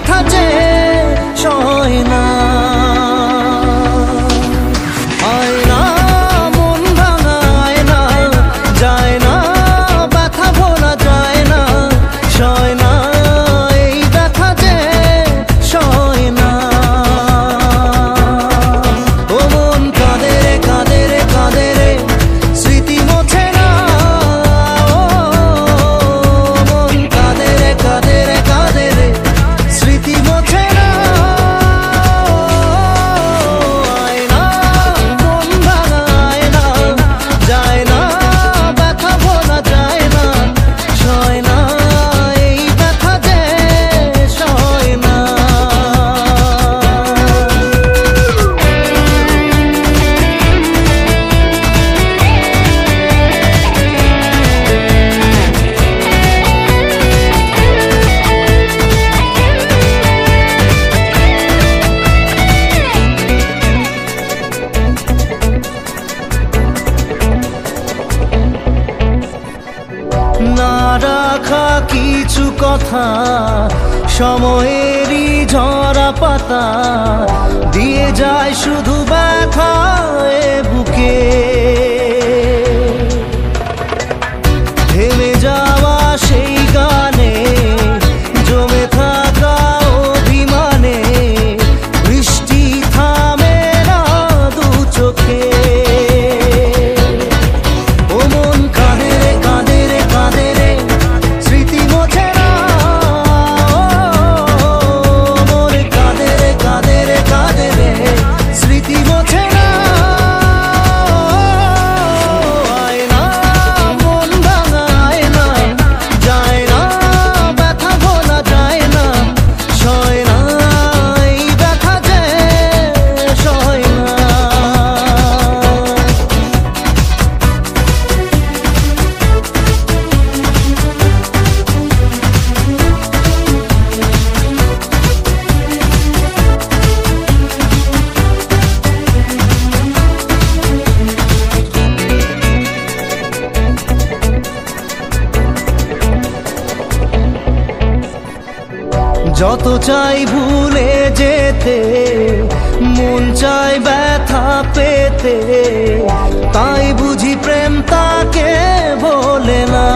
ব্যথা যে সয় না। আয়না মন ভাঙা আয়না, যায় না ব্যথা ভোলা যায় না, সয় না এই ব্যথা যে সয় না। ও মন কাঁদে রে কাঁদে রে কাঁদে রে, স্মৃতি মোছে না। ও মন কাঁদে রে কাঁদে রে কাঁদে রে, স্মৃতি মোছে না। আয়না মন ভাঙা আয়না, যায় না ব্যথা ভোলা যায় না, সয় না এই ব্যথা যে সয় না। না রাখা কিছু কথা, সময়েরই ঝরা পাতা, দিয়ে যায় শুধু ব্যথা এ বুকে। থেমে যাওয়া সেই গানে, জমে থাকা অভিমানে, বৃষ্টি থামে না দু চোখে। ও মন কাঁদে রে কাঁদে রে কাঁদে রে, স্মৃতি মোছে না। ও মন কাঁদে রে কাঁদে রে কাঁদে রে, স্মৃতি মোছে না। আয়না মন ভাঙা আয়না, যায় না ব্যথা ভোলা যায় না, সয় না এই ব্যথা যে সয় না। যত চাই ভুলে যেতে, মন চাই ব্যথা পেতে, তাই বুঝি প্রেম তাকে বলে না।